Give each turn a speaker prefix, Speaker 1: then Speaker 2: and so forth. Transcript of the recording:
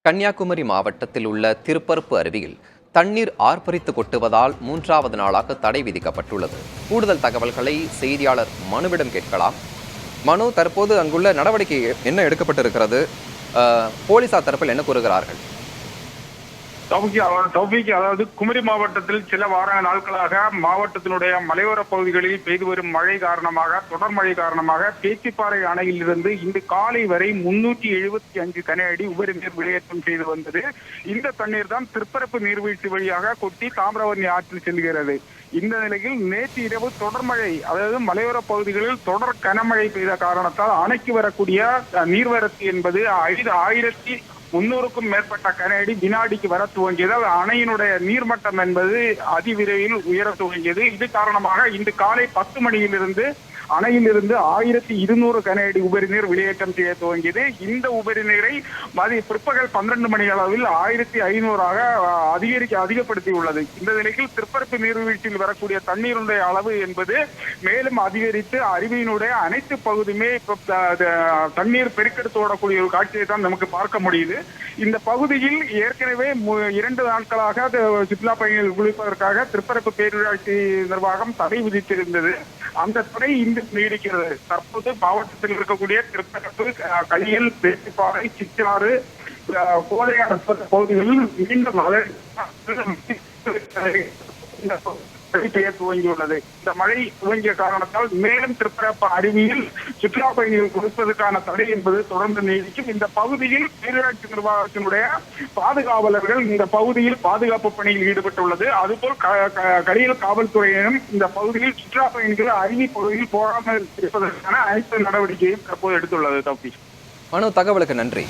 Speaker 1: கன்னியாகுமரி மாவட்டத்தில் உள்ள திருப்பரப்பு அருவியில் தண்ணீர் ஆர்ப்பரித்து கொட்டுவதால் 3வது நாளாக தடை விதிக்கப்பட்டுள்ளது. கூடுதல் தகவல்களை செய்தியாளர் மனுவிடம் கேட்கலாம். மனு, தற்போது அங்குள்ள நடவடிக்கை என்ன எடுக்கப்பட்டிருக்கிறது? போலீசார் தரப்பில் என்ன கூறுகிறார்கள்?
Speaker 2: தௌஃபீக், அதாவது குமரி மாவட்டத்தில் சில நாட்களாக மாவட்டத்தினுடைய மலையோர பகுதிகளில் பெய்து வரும் மழை காரணமாக, தொடர் மழை காரணமாக பேச்சிப்பாறை அணையில் இருந்து இன்று காலை வரை 375 கன அடி உபரி நீர் வெளியேற்றம் செய்து வந்தது. இந்த தண்ணீர் தான் திருப்பரப்பு நீர்வீழ்ச்சி வழியாக கொட்டி தாமிரபரணி ஆற்றில் செல்கிறது. இந்த நிலையில் நேற்று இரவு தொடர் மழை, அதாவது மலையோர பகுதிகளில் தொடர் கனமழை பெய்த காரணத்தால் அணைக்கு வரக்கூடிய நீர்வரத்து என்பது 1300க்கும் மேற்பட்ட கன அடி வினாடிக்கு வர துவங்கியது. அணையினுடைய நீர்மட்டம் என்பது அதிவிரைவில் உயர துவங்கியது. இது காரணமாக இன்று காலை 10 மணியிலிருந்து அணையிலிருந்து 1200 கன அடி உபரி நீர் வெளியேற்றம் செய்ய துவங்கியது. இந்த உபரி நீரை பிற்பகல் 12 மணி அளவில் 1500ஆக அதிகப்படுத்தியுள்ளது. இந்த நிலையில் திருப்பரப்பு நீர்வீழ்ச்சியில் வரக்கூடிய தண்ணீருடைய அளவு என்பது மேலும் அதிகரித்து அருவியினுடைய அனைத்து பகுதியுமே தண்ணீர் பெருக்கெடுத்து ஓடக்கூடிய ஒரு காட்சியை தான் நமக்கு பார்க்க முடியுது. இந்த பகுதியில் ஏற்கனவே 2 நாட்களாக சுற்றுலா பயணிகள் குளிப்பதற்காக திருப்பரப்பு பேரூராட்சி நிர்வாகம் தடை விதித்திருந்தது. அந்த தடை இன்று நீடிக்கிறது. தற்போது மாவட்டத்தில் இருக்கக்கூடிய திருப்பரப்பு, களியல், பேச்சிப்பாறை, சிச்சாறு, கோதையாறு பகுதிகளில் மீண்டும் பெய்ய துவங்கியுள்ளது. இந்த மழை துவங்கிய காரணத்தால் மேலும் திருப்பரப்பு அருவியில் சுற்றுலா பயணிகள் குளிப்பதற்கான தடை என்பது தொடர்ந்து நீடிக்கும். இந்த பகுதியில் பேரூராட்சி நிர்வாகத்தினுடைய பாதுகாவலர்கள் இந்த பகுதியில் பாதுகாப்பு பணியில் ஈடுபட்டுள்ளது. அதுபோல் களியல் காவல்துறையினரும் இந்த பகுதியில் சுற்றுலா பயணிகள் அருவி பகுதியில் போகாமல் இருப்பதற்கான அனைத்து நடவடிக்கையும் தற்போது எடுத்துள்ளது.
Speaker 1: மனு, தகவலுக்கு நன்றி.